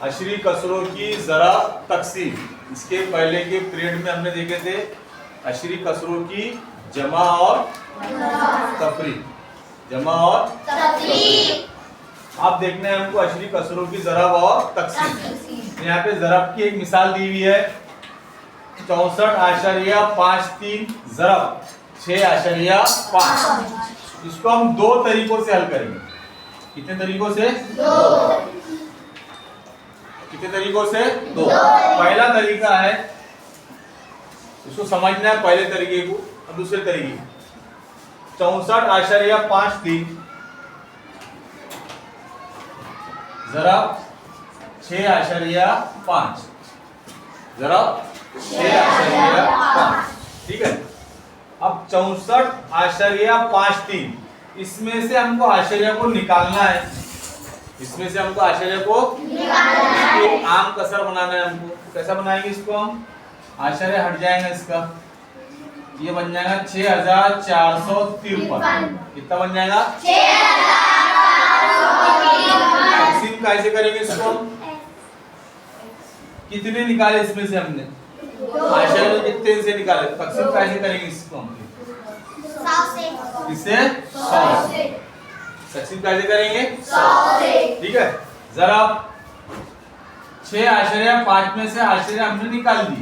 Ashari कसरों की ज़रब तकसीम। इसके पहले के पीरियड में हमने देखे थे अशरी कसरों की जमा और तफरीक, जमा और तफरीक। अब देखना है हमको अशरी कसरों की ज़रब और तकसीम। यहाँ पे ज़रब की एक मिसाल दी हुई है 64.53 ज़रब 6.5। इसको हम दो तरीकों से हल करेंगे। कितने तरीकों से? कितने तरीकों से? दो। पहला तरीका है, इसको समझना है पहले तरीके को और दूसरे तरीके को। 64.53 ज़रब 6.5 ज़रब 6.5। ठीक है। अब 64.53 इसमें से हमको आश्चर्य को निकालना है। इसमें से हमको आश्चर्य को निकालना है। आम कसर बनाना है हमको। कैसा बनाएंगे इसको हम? आश्चर्य हट जाएगा इसका, ये बन जाएगा 6453। कितना बन जाएगा? 6453। तकसीम कैसे करेंगे इसको? कितने निकाले इसमें से हमने? आश्चर्य में कितने से निकाले? तकसीम कैसे करेंगे इसको हम? इससे 100 से। तकसीम कैसे करेंगे? 100 से। ठीक है। जरा 6.5 में से आश्चर्य हमने निकाल दी,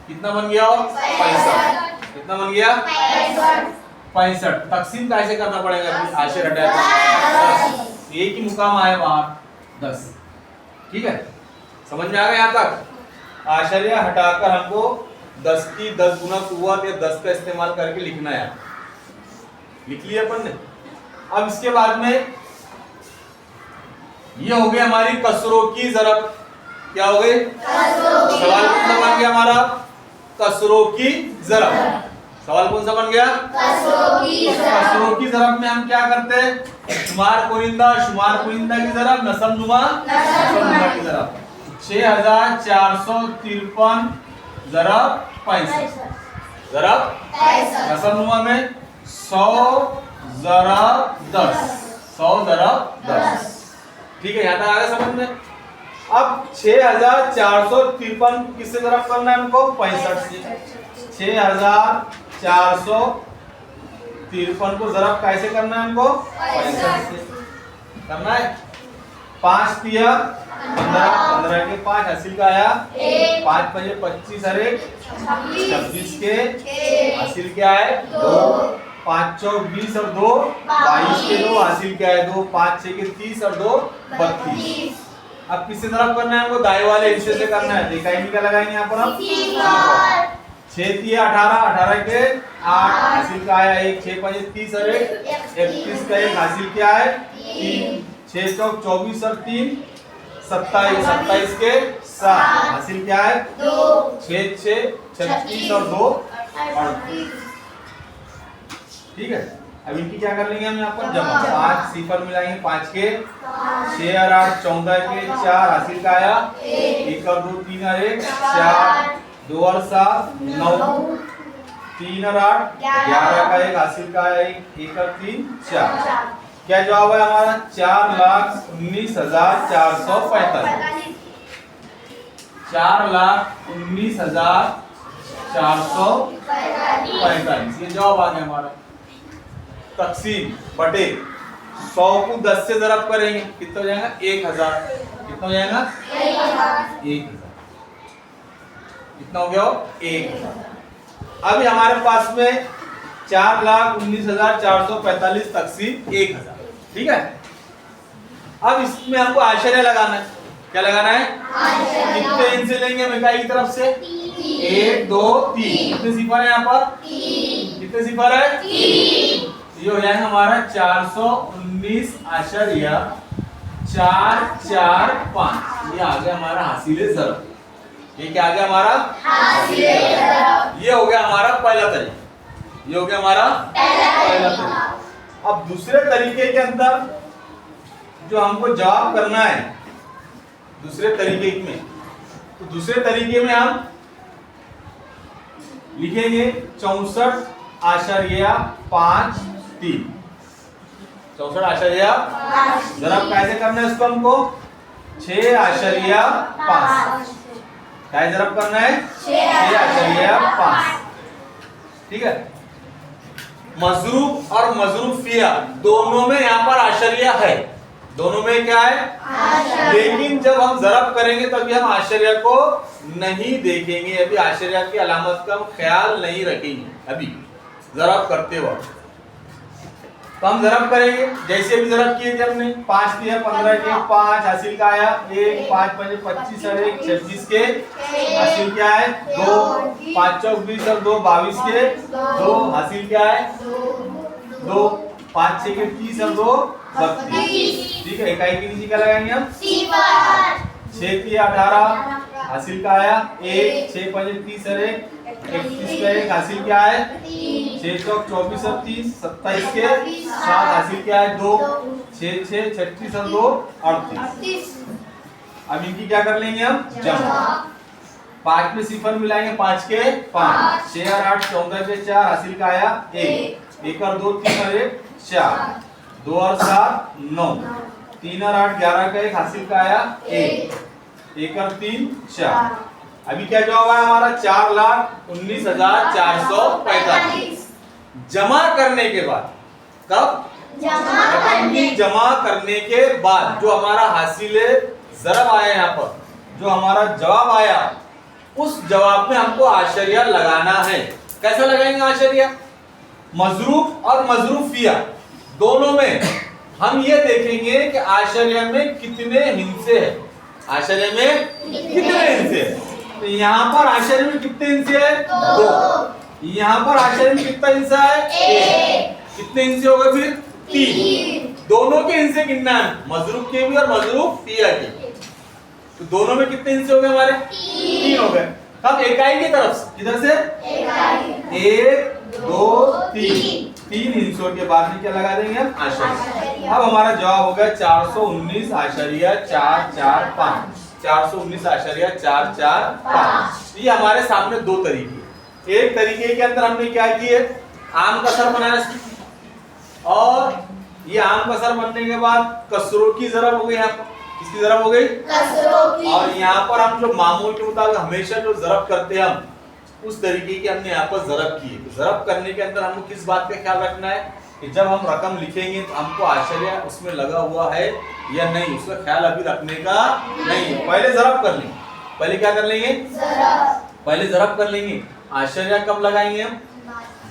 कितना बन गया? 65। कितना बन गया? 65। तकसीम कैसे करना पड़ेगा? आश्चर्य हटाया 10, एक ही मुकाम आया बाहर 10। ठीक है, समझ में आ गया यहाँ तक? आश्चर्य हटाकर हमको 10 की 10 गुना कुव्वत या 10 का इस्तेमाल करके लिखना है। लिख लिया अपन ने। अब इसके बाद में ये हो गई हमारी कसरों की ज़रब। क्या हो गई? सवाल कौन सा बन गया हमारा? कसरों की ज़रब। सवाल कौन सा बन गया? कसरों की ज़रब में हम क्या करते हैं? शुमार कुनिंदा की ज़रब, नसबनुमा की ज़रब। 6453 ज़रब 65 ज़रब नसबनुमा में 100 ज़रब 10। 100 ज़रब 10। ठीक है, यहाँ तक आ गया समझ में? अब 6453 किससे ज़रब करना है हमको? 65 से। 6453 को ज़रब कैसे करना है हमको? 65 से करना है। 5 तिया 15, 15 के 5 हासिल का आया 5 5 25 अरे 26 के हासिल क्या है? 2। 5 चौक 20 और 2 22 के 2 हासिल क्या है? 2। 5 6 के 30 और 2 32। अब किससे ज़रब करना है हमको? दाएं वाले हिस्से से करना है। देखा ही क्या लगाएंगे यहाँ पर हम? 6 तिया 18, 18 के 8 हासिल का आया 1। 6 5 30 और 31 का 1 हासिल क्या है? 3। 6 चौक 24 और 3 27, 27 के 7 हासिल क्या है? 2। 6 6 36 और 2 38। ठीक है, अब इनकी क्या कर लेंगे हम यहाँ पर? जमा। 5 सिफर मिलाएंगे 5 के 6 और 8 14 के 4 हासिल का आया 1 और 2 3 और 1 4 2 और 7 9 3 और 8 11 का 1 हासिल का आया 1 और 3 4। क्या जवाब है हमारा? 4,19,445। 4,19,445 ये जवाब आ गया हमारा। तकसीम बटे 100 को 10 से ज़रब करेंगे, कितना हो जाएगा? 1000। कितना हो जाएगा? 1000। कितना हो गया? 1000। अभी हमारे पास में 4,19,445 तकसीम 1000। ठीक है, अब इसमें हमको आश्चर्य लगाना है। क्या लगाना है? कितने इंच से लेंगे हम इकाई की तरफ से? 1 2 3। कितने सिफर है यहाँ पर? 3। कितने सिफर है? 3। ये हो जाएगा हमारा 419.445। ये आ गया हमारा हासिले ज़रब। ये क्या आ गया हमारा? हासिले ज़रब। ये हो गया हमारा पहला तरीका। ये हो गया हमारा पहला तरीका। अब दूसरे तरीके के अंदर जो हमको जवाब करना है दूसरे तरीके में, तो दूसरे तरीके में हम लिखेंगे 64.53। 64.5 ज़रब कैसे करना है इसको हमको? 6.5 क्या जरब करना है 6.5। ठीक है। मजरूफ और मजरूफिया दोनों में यहाँ पर आशरिया है, दोनों में क्या है आशरिया। लेकिन जब हम जरब करेंगे तभी हम आशरिया को नहीं देखेंगे, अभी आशरिया की अलामत का हम ख्याल नहीं रखेंगे अभी जरब करते वक्त। तो हम जरब करेंगे जैसे भी जरब किए थे हमने 5 दिया 15 के 5 हासिल का आया 1, 5 5 25 और 1 26 के हासिल क्या है 2, 5 चौक 20 और 2 22 के 2 हासिल क्या है 2, 5 6 के 30 और 2 32। ठीक है। इकाई के नीचे क्या लगाएंगे हम 6 के 18 हासिल का आया 1, 6 5 30 और 1 31 का 1 हासिल क्या है 6 चौक 24 और 30 27 के 7 हासिल क्या है 2, 6 6 36 और 2 38। अब इनकी क्या कर लेंगे हम जमा। 5 में सिफर मिलाएंगे 5 के 5 6 और 8 14 के 4 हासिल का आया 1 1 और 2 3 और 1 4 2 और 7 9 3 और 8 11 का 1 हासिल का आया 1 और 3 4। अभी क्या जवाब आया हमारा 4,19,445। जमा करने के बाद कब जमा करने के बाद जो हमारा हासिल जरब आया यहाँ पर जो हमारा जवाब आया उस जवाब में हमको आशरिया लगाना है। कैसा लगाएंगे आशरिया? मजरूफ और मजरूफिया दोनों में हम ये देखेंगे कि आशरिया में कितने हिस्से हैं, आशरिया में कितने हिस्से हैं। तो यहाँ पर आशरिया में कितने हिस्से हैं 2, यहाँ पर आशरिया में कितना हिस्सा है 1, कितने हिस्से हो गए फिर 3। दोनों के हिस्से गिनना है मजरूफ के भी और मजरूफिया के। तो दोनों में कितने हिस्से हो गए हमारे 3 हो गए। अब इकाई की तरफ से किधर से 1 2 3 हिस्सों के बाद में क्या लगा देंगे हम आशरिया। अब हमारा जवाब हो गया 419.445 419.445। ये हमारे सामने दो तरीके, एक तरीके के अंदर हमने क्या किए आम कसर बनाया और ये आम कसर बनने के बाद कसरों की जरब हो गई, यहाँ पर किसकी जरब हो गई कसरों की। और यहाँ पर हम जो मामूल के मुताबिक हमेशा जो जरब करते हैं हम उस तरीके की हमने यहाँ पर जरब की। जरब करने के अंदर हमको किस बात का ख्याल रखना है कि जब हम रकम लिखेंगे तो हमको आशरिया उसमें लगा हुआ है या नहीं, उसका ख्याल अभी रखने का नहीं। पहले जरब कर लेंगे, पहले क्या कर लेंगे पहले जरब कर लेंगे। आशरिया कब लगाएंगे हम?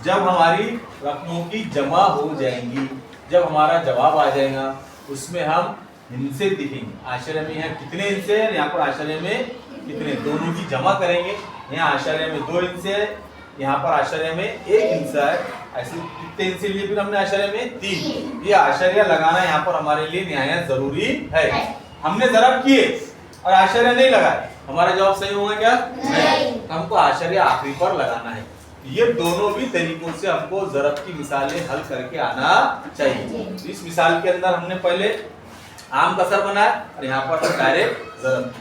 जब हमारी रकमों की जमा हो जाएंगी, जब हमारा जवाब आ जाएगा उसमें हम हिस्से दिखेंगे। आशरिया में यहाँ कितने हिस्से हैं, यहाँ पर आशरिया में कितने, दोनों की जमा करेंगे। यहाँ आशरिया में 2 हिस्से हैं, यहाँ पर आशरिया में 1 हिस्सा है। ऐसे कितने हिस्से लिए फिर हमने आशरिया में 3। ये आशरिया लगाना यहाँ पर हमारे लिए निहायत जरूरी है। हमने जरब किए और आशरिया नहीं लगाए, हमारा जवाब सही होगा क्या नहीं। हमको आशरिया आखिरी पर लगाना है। ये दोनों भी तरीकों से हमको जरब की मिसालें हल करके आना चाहिए। इस मिसाल के अंदर हमने पहले आम कसर बनाया और यहाँ पर डायरेक्ट जरब।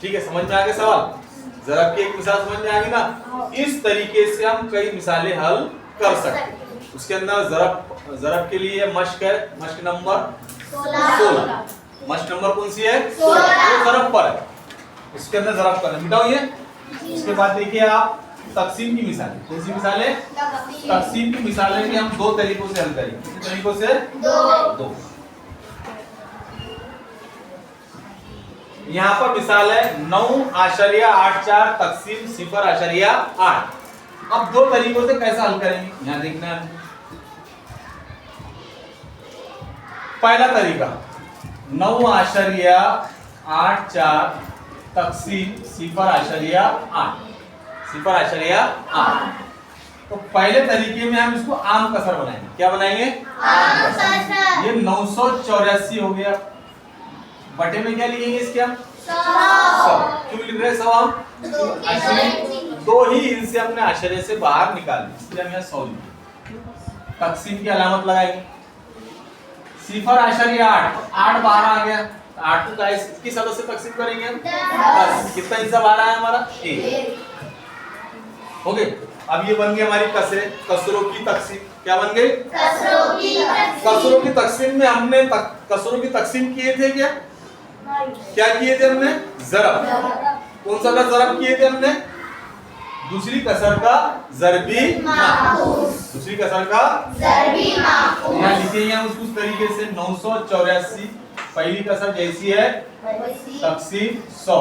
ठीक है, समझ में आ गया सवाल? जरब की एक मिसाल समझ में आ गई ना। इस तरीके से हम कई मिसालें हल कर सकते हैं। उसके अंदर जरब के लिए मश्क है, मश्क नंबर 16। मश्क नंबर कौन सी है 16, जरब पर है। इसके अंदर जरब पर मिटाओ ये। इसके बाद देखिए आप तकसीम की मिसालें। कौन सी मिसालें? तकसीम की मिसालें भी हम 2 तरीकों से हल करेंगे। कितने तरीकों से 2। यहाँ पर मिसाल है 9.84 तकसीम 0.8। अब 2 तरीकों से कैसा हल करेंगे यहाँ देखना है। पहला तरीका 9.84 तकसीम 0.8। तो पहले तरीके में हम इसको आम कसर बनाएंगे। क्या बनाएंगे? आम कसर। ये 984 हो गया। बटे में क्या लिखेंगे इसके हम 100। क्यों लिख रहे हैं 100 हम? 2 ही इनसे हमने आशरिया से बाहर निकाले, इसलिए हम यहाँ 100 लिखे। तकसीम की अलामत लगाएंगे 0.8 बाहर आ गया। 8 को किस सदस्य से तकसीम करेंगे 10। कितना हिस्सा बाहर आया हमारा 1। हो गए। अब ये बन गई हमारी कसरों की तकसीम। क्या बन गई? कसरों की तकसीम में हमने कसरों की तकसीम किए थे क्या? क्या किए थे हमने? जरब। कौन सा का जरब किए थे हमने? दूसरी कसर का ज़रबी माखूज। दूसरी कसर का ज़रबी माखूज। यहाँ लिखेंगे हम उसको उस तरीके से 984 पहली कसर जैसी है तकसीम 100।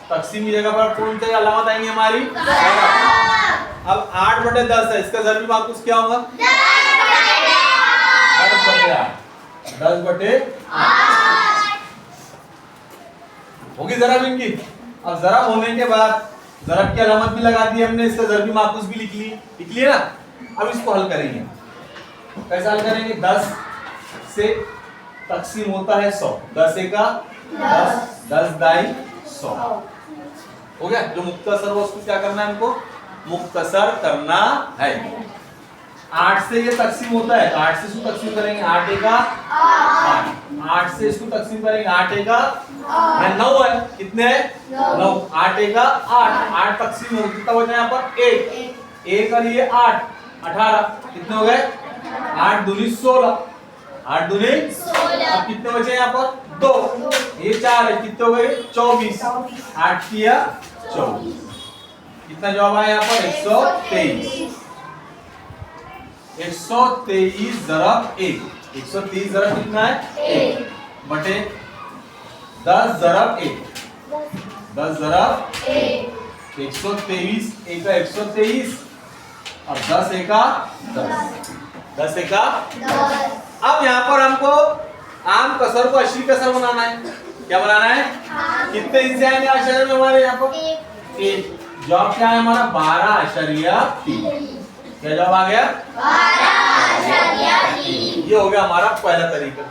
तकसीम की जगह पर कौन सी अलामत आएंगी हमारी? अब 8/10 है, इसका ज़रबी माखूज क्या होगा? 10/8 होगी जरब इनकी। अब जरब होने के बाद जरब की अलामत भी लगा दी हमने, इसका ज़रबी माखूज भी लिख ली ना। अब इसको हल करेंगे। कैसे हल करेंगे? 10 से तकसीम होता है 100। 10 एका 10, 10 दाई 100 हो गया। जो मुख्तसर हो उसको क्या करना है हमको? मुख्तसर करना है। 8 से ये तकसीम होता है, 8 से इसको तकसीम करेंगे। 8 एका 8, 8 से इसको तकसीम करेंगे। 8 एका 9 है, कितने है? 9। 8 एका 8, 8 तकसीम हो, कितना बचा यहाँ पर? 1। 1 और ये 8, 18, कितने हो गए? 8 दूनी 16, 8 दूनी 16। अब कितने बचे यहाँ पर? 2, ये 4 है, कितने हो गए? 24। 8 किया 24। कितना जवाब आया यहाँ पर? 123। 123 ज़रब 1। 123 ज़रब कितना है? 1 बटे 10 ज़रब 1। 10 ज़रब 1। 123 एका 123 और 10 एका 10। 10 एका 10। अब यहाँ पर हमको आम कसर को अशरी कसर बनाना है। क्या बनाना है? कितने हिस्से आएंगे आशरिया में हमारे यहाँ पर? 1। जवाब क्या है हमारा? 12/3। क्या जवाब आ गया? 12/3। ये हो गया हमारा पहला तरीका।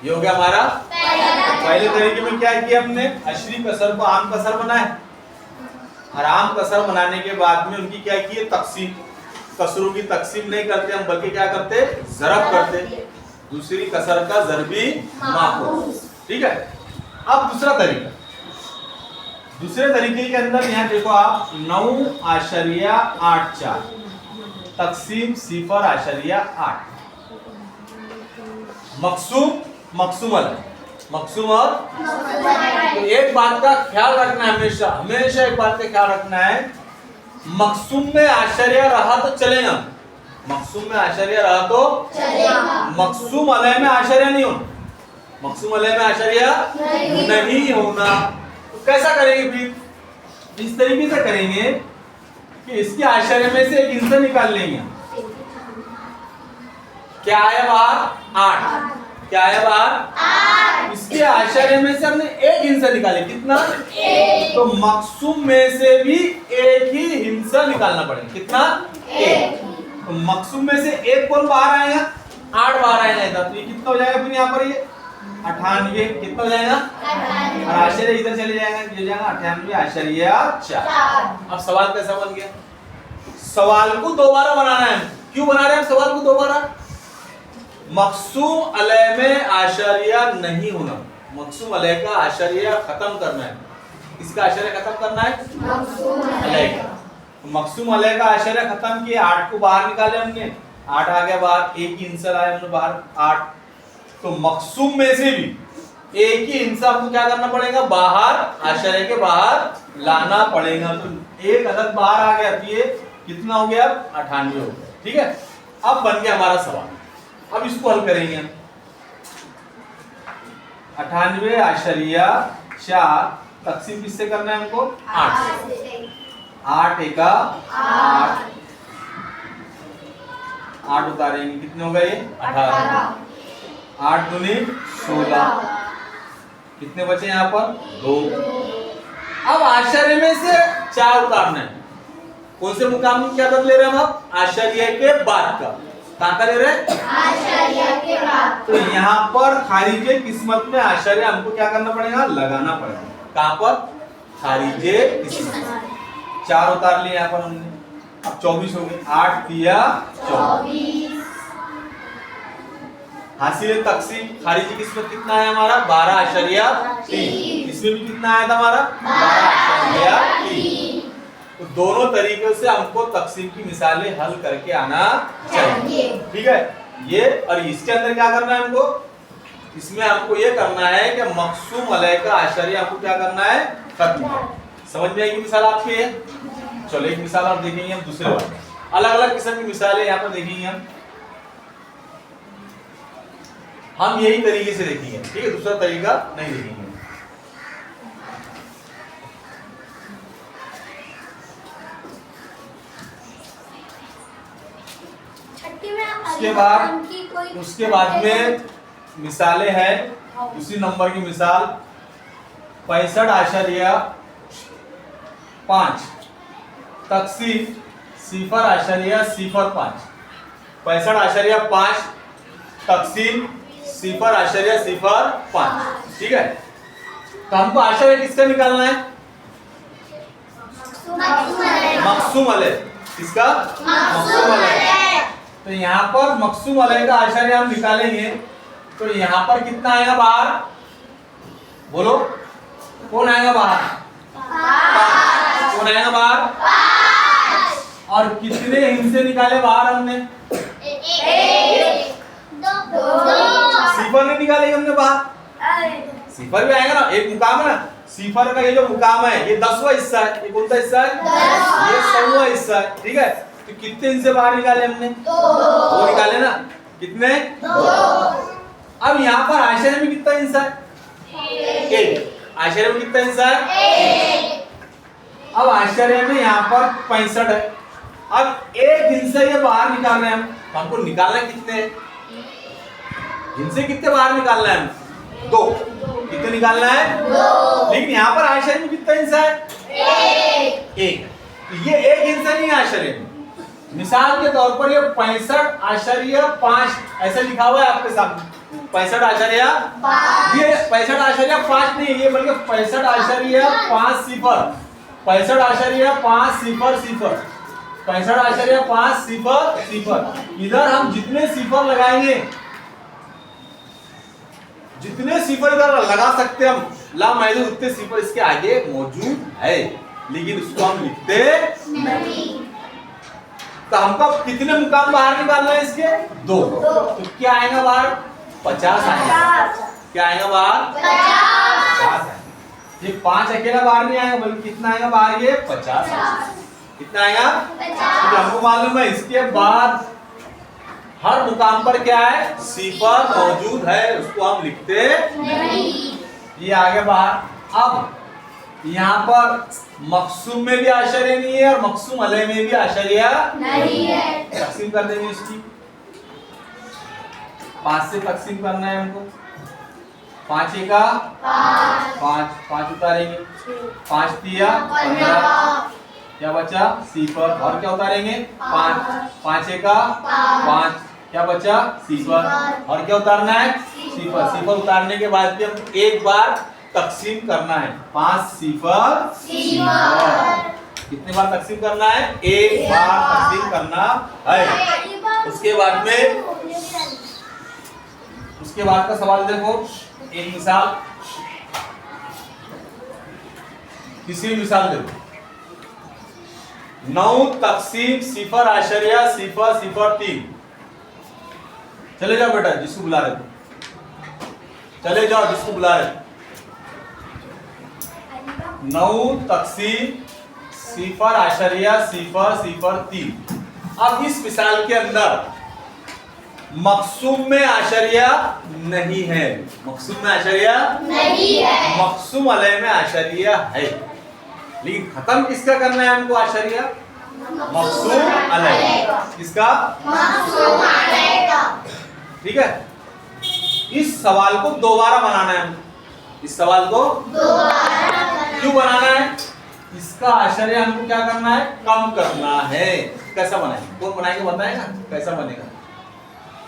ये हो गया हमारा पहले तरीके में क्या किया हमने? अशरी कसर को आम कसर बनाया और आम कसर बनाने के बाद में उनकी क्या की? तकसीम। कसरों की तकसीम नहीं करते हम, बल्कि क्या करते? ज़रब करते। दूसरी कसर का ज़रबी माखूज। ठीक है। अब दूसरा तरीका। दूसरे तरीके के अंदर यहाँ देखो आप 9/84 तकसीम 0/8 मकसूम और तो एक बात का ख्याल रखना है, हमेशा एक बात का ख्याल रखना है। मकसूम में आशरिया रहा तो चलेगा, मकसूम में आशरिया रहा तो चलेगा। मकसूम अलह में आशरिया नहीं होना, मकसूम अलह में आशरिया नहीं होना। तो कैसा करेंगे फिर? इस तरीके से करेंगे कि इसके आशरिया में से एक हिस्सा निकाल लेंगे। क्या आया बाहर? 8। क्या आया बाहर? 8। इसके आशरिया में से हमने एक हिस्सा निकाले। कितना? 1। तो मकसूम में से भी एक ही हिस्सा निकालना पड़ेगा। कितना? 1। तो मकसूम में से एक कौन बाहर आएगा? 8 बाहर आएगा। तो ये कितना हो जाएगा फिर यहाँ पर? ये 98। कितना हो जाएगा? 98। और आशरिया इधर चले जाएगा, ये जाएगा 98/4। अब सवाल कैसा बन गया? सवाल को दोबारा बनाना है। क्यों बना रहे हैं हम सवाल को दोबारा? मकसूम अलह में आशरिया नहीं होना, मकसूम अलह का आशरिया खत्म करना है। इसका आशरिया खत्म करना है मकसूम अलह का। मकसूम अलह का आशरिया खत्म किए, 8 को बाहर निकाले हमने, 8 आ गया बाहर, एक ही हिस्सा लाए हमने बाहर 8। तो मकसूम में से भी एक ही हिस्सा हमको क्या करना पड़ेगा? बाहर, आशरिया के बाहर लाना पड़ेगा। तो एक अदद बाहर आ गया, तो ये कितना हो गया? 98 हो गया। ठीक है। अब बन गया हमारा सवाल। अब इसको हल करेंगे हम। 98/4 तकसीम किससे करना है हमको? 8 से। 8 एका 8, 8 उतारेंगे, कितने हो गए? 18। 8 दूनी 16, कितने बचे यहाँ पर? 2। अब आशरिया में से 4 उतारना है। कौन से मुकाम की आदत ले रहे हैं हम? आशरिया के बाद का। कहाँ ले रहे हैं? आशरिया के बाद। तो यहाँ पर खारिजे किस्मत में आशरिया हमको क्या करना पड़ेगा? लगाना पड़ेगा। कहाँ पर? खारिजे किस्मत। 4 उतार लिए यहाँ पर हमने। अब 24 हो गए। 8 दिया 24। हासिल तकसीम खारिजी किस्मत कितना है हमारा? 12/3। इसमें भी कितना आया था हमारा? 12/3। तो दोनों तरीकों से हमको तकसीम की मिसालें हल करके आना चाहिए। ठीक है। ये और इसके अंदर क्या करना है हमको? इसमें हमको ये करना है कि मकसूम अलय का आश्चर्य आपको क्या करना है, खत्म। समझ में आएगी मिसाल आपके? चलो एक मिसाल आप देखेंगे हम दूसरे बार, अलग अलग किस्म की मिसालें यहाँ पर देखेंगे हम यही तरीके से देखेंगे, ठीक है, दूसरा तरीका नहीं देखेंगे। उसके बाद में मिसालें हैं, उसी नंबर की मिसाल 65.5 तकसीम 0.05 65.5 तकसीम 0.05, ठीक है। तो हमको आश्चर्य किसका निकालना है? मकसूम अलय। किसका? मकसूम अलय। तो यहाँ पर मकसूम अलय का आश्चर्य हम निकालेंगे, तो यहाँ पर कितना आएगा बाहर? बोलो, कौन आएगा बाहर? 5। कौन आएगा बाहर? 5। और कितने हिस्से निकाले बाहर हमने? 1 2 सिफर नहीं निकालेंगे हमने बाहर, सिफर भी आएगा ना, एक मुकाम है ना, सिफर का ये जो मुकाम है ये 10वां हिस्सा है, ये कौन सा हिस्सा है? 10वां। ये 100वां हिस्सा है, ठीक है। तो कितने हिस्से बाहर निकाले हमने? 2 निकाले ना, कितने? 2। अब यहाँ पर आश्चर्य में कितना हिस्सा है? 1। आश्चर्य में कितना हिस्सा है? 1। अब आश्चर्य में यहाँ पर 65 है। अब एक हिस्सा ये बाहर निकालना है हमको निकालना कितने हिस्से, कितने बाहर निकालना है? 2। कितने निकालना है? 2। लेकिन यहाँ पर आश्चर्य में कितना हिस्सा है? 1। ये एक हिस्सा नहीं है आश्चर्य में। मिसाल के तौर पर ये 65.5 ऐसा लिखा हुआ है आपके सामने, 65.5। ये 65.5 नहीं, ये बल्कि 65.5 सिफर, 65.5 सिफर, 65.5 सिफर। इधर हम जितने सिफर लगाएंगे, जितने सिफर इधर लगा सकते हम लामहदूद, उतने सिफर इसके आगे मौजूद है, लेकिन उसको हम लिखते नहीं। तो हमको कितने मुकाम बाहर निकालना है इसके? 2। तो क्या आएगा बाहर? 50 आएगा। क्या आएगा बाहर? 50। ये 5 अकेला बाहर नहीं आएगा, बल्कि कितना आएगा बाहर? ये 50। कितना आएगा? 50। तो हमको मालूम है इसके बाद हर मुकाम पर क्या है? सिफर मौजूद है, उसको हम लिखते नहीं। ये आगे बाहर। अब यहाँ पर मकसूम में भी आश्चर्य नहीं है और मकसूम अलय में भी आश्चर्य नहीं है। तकसीम कर देंगे इसकी, 5 से तकसीम करना है हमको। 5 का 5 उतारेंगे, 5 तिया 15, क्या बचा? सिफर। और क्या उतारेंगे? 5 का 5, क्या बचा? सिफर। और क्या उतारना है? सिफर। सिफर उतारने के बाद भी हम एक बार तकसीम करना है, 5 सिफर। कितने बार तकसीम करना है? एक बार तकसीम करना है। उसके बाद का सवाल देखो, एक मिसाल, तीसरी मिसाल देखो, 9 तकसीम 0.03। चले जाओ बेटा, जिसको बुला रहे थे चले जाओ, जिसको बुला रहे। 9 तकसीम 0.003। अब इस मिसाल के अंदर मकसूम में आश्चर्य नहीं है, मकसूम में आश्चर्य नहीं है, मकसूम अलय में आश्चर्य है, लेकिन खत्म किसका करना है हमको आश्चर्य? मकसूम अलय। किसका? मकसूम अलय का। ठीक है। इस सवाल को दोबारा बनाना है, इस सवाल को दोबारा क्यों बनाना है? इसका आश्चर्य हमको क्या करना है? कम करना है। कैसा बनाएंगे? कौन बनाएंगे बताएगा कैसा बनेगा?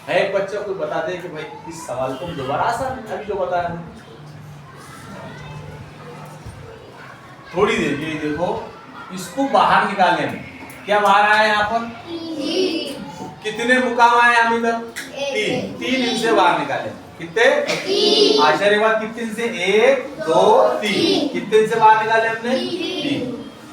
है एक बच्चा को बताते हैं कि भाई इस सवाल को दोबारा आसान अभी जो बताया हमने, थोड़ी देर ये देखो, इसको बाहर निकालने में क्या बाहर आया यहाँ पर? कितने मुकाम आए हम इधर? 3 इनसे बाहर निकाले। कितने? 3। आश्चर्य बाद कितने से? 1 2 3। कितने से बाहर निकाले हमने? 3।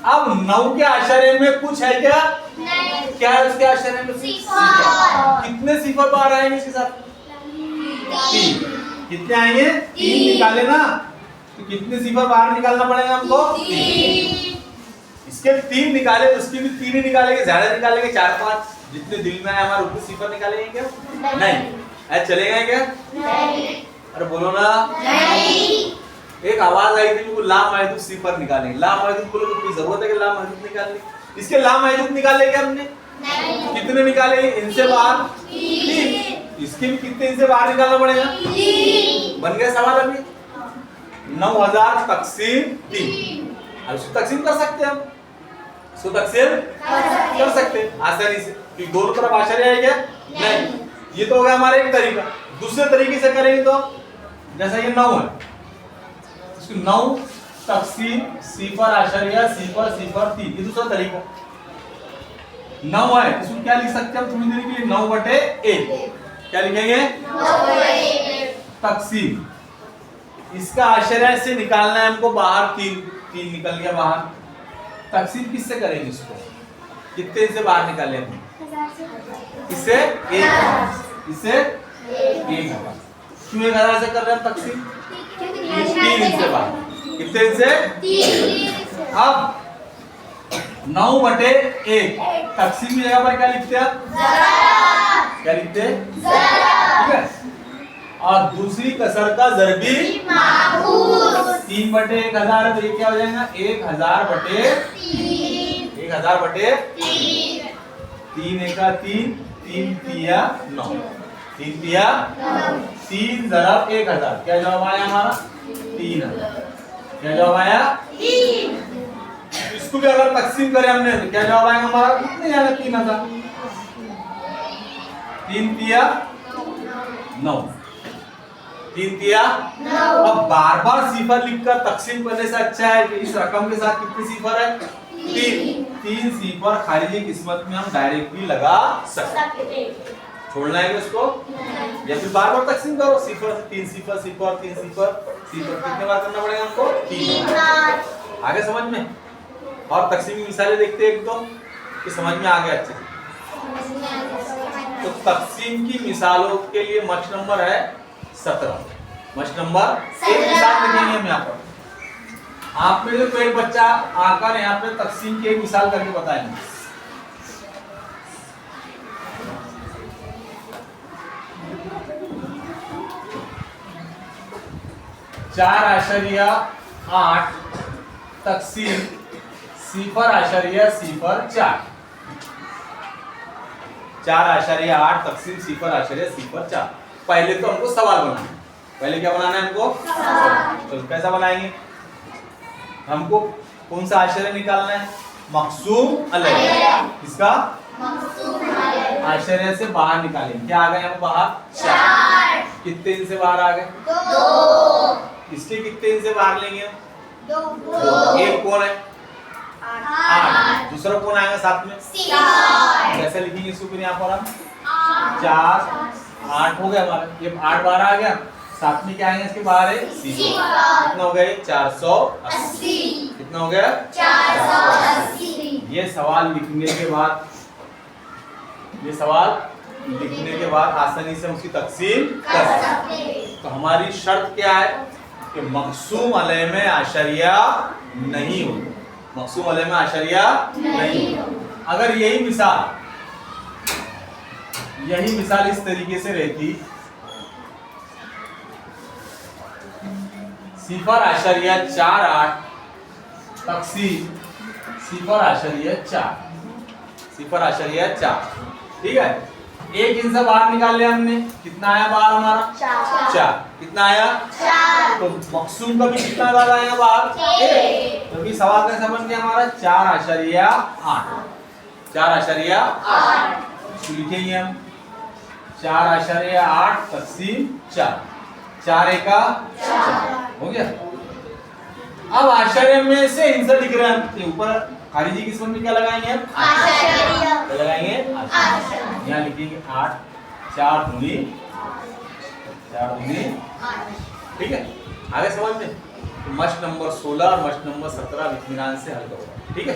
अब 9 के आश्चर्य में कुछ है क्या? नहीं। क्या है उसके आश्चर्य में? सिफर। कितने सिफर बाहर आएंगे इसके साथ? 3। कितने आएंगे? 3 निकाले ना, तो कितने सिफर बाहर निकालना पड़ेगा हमको? 3। इसके 3 निकाले तो उसकी भी 3 ही निकालेंगे, ज्यादा निकालेंगे 4-5 जितने दिल में आए हमारे उतने सिफर निकालेंगे क्या? नहीं। ऐसे चलेगा क्या? नहीं। अरे बोलो ना। नहीं। एक आवाज आई थी कि लामहदूद सिफर निकालेंगे। लामहदूद बोलो तो कोई जरूरत है कि लामहदूद निकालने? इसके लामहदूद निकाले क्या हमने? नहीं। कितने निकाले? इनसे बाहर 3। इसके भी कितने इनसे बाहर निकालना पड़ेगा? 3। बन गया सवाल अभी। 9000 तकसीम 3। अब इसको तकसीम कर सकते हैं हम। इसको तकसीम कर सकते हैं आसानी से, क्योंकि दोनों तरफ आश्चर्य है क्या? नहीं। ये तो हो गया हमारा एक तरीका। दूसरे तरीके से करेंगे तो जैसा ये 9 है, इसको 9 तकसीम सिफर आश्चर्य सिफर सिफर 3, ये दूसरा तरीका। 9 है, इसको क्या लिख सकते हैं हम थोड़ी देर के लिए? 9/1। क्या लिखेंगे? 9/1 तकसीम। इसका आश्चर्य से निकालना है हमको बाहर 3 निकल गया बाहर। तकसीम किससे करेंगे इसको? कितने से बाहर निकाले हम? इससे 1, इससे 1000। क्यों 1000 से कर रहे हैं तकसीम? 3 से बाहर। कितने से? 3। अब 9/1 तकसीम की जगह पर क्या लिखते हैं? क्या लिखते हैं? ठीक है। और दूसरी कसर का ज़रबी माखूज 3/1000 है, तो ये क्या हो जाएगा? 1000/3। 1000/3। 3 एका 3, 3 तिया 9, 3 तिया 3 ज़रब 1000। क्या जवाब आया हमारा? 3000। क्या जवाब आया? 3। इसको भी अगर तकसीम करें हमने तो क्या जवाब आएगा हमारा? कितने आएगा? 3000। 3 तिया 9, 3 तिया 9। अब बार बार सिफर लिखकर तकसीम करने से अच्छा है कि इस रकम के साथ कितने सिफर है? 3 सिफर खारिजी किस्मत में हम डायरेक्ट भी लगा सकते। छोड़ना है इसको या फिर बार बार तकसीम करो? सिफर से 3 सिफर सिफर 3 सिफर सिफर कितने बार करना पड़ेगा हमको? 3 बार। आगे समझ में? और तकसीम की मिसालें देखते हैं एक दो कि समझ में आ गया अच्छे से। तो तकसीम की मिसालों के लिए मश नंबर है 17। मश नंबर एक मिसाल लिखेंगे हम यहाँ पर। आप में तो एक बच्चा आकर यहाँ पे तकसीम की एक मिसाल करके बताएंगे। चार आशरिया 8 तकसीम सिफर आशरिया सिफर 4। 4/8 तकसीम सिफर आशरिया सिफर 4। पहले तो हमको सवाल बनाना है। पहले क्या बनाना है हमको? तो कैसा बनाएंगे? हमको कौन सा आश्चर्य निकालना है? मकसूम अलैह। इसका आश्चर्य से बाहर निकालेंगे। क्या आ गए हम बाहर? 4। कितने इनसे बाहर आ गए? 2। इसके कितने इनसे बाहर लेंगे? 2। एक कौन है? 8। दूसरा कौन आएगा साथ में? 4। कैसे लिखेंगे इसको फिर यहाँ पर हम? 4 8 हो गया हमारा। ये 8 बार आ गया, साथ में क्या आएंगे इसके बाहर है? कितना हो गया? 480। कितना हो गया? 480। ये सवाल लिखने के बाद आसानी से उसकी तकसीम कर सकते हैं। तो हमारी शर्त क्या है कि मकसूम अलैह में आशरिया नहीं हो। मकसूम अलैह में आशरिया नहीं हो। अगर यही मिसाल इस तरीके से रहती, सिफर आशरिया 4/8 तकसीम सिफर आशरिया 4। ठीक है। एक इनसे बाहर निकाल लिया हमने। कितना आया बाहर हमारा? 4। कितना आया? 4। तो मकसूम का भी कितना बार आया बाहर? 1। क्योंकि सवाल कैसा बन गया हमारा? 4/8। 4/8 लिखेंगे हम। 4/8 तकसीम 4। 4 एका 4 हो गया। अब आश्चर्य में से इनसे लिख रहे हैं ऊपर खारिजी किस्मत में क्या लगाएंगे हम? आश्चर्य। क्या लगाएंगे? आश्चर्य। यहाँ लिखेंगे 8 4 दूनी 8। ठीक है। आगे समझ में? तो मश नंबर 16 और मश नंबर 17 इत्मीनान से हल करो। ठीक है।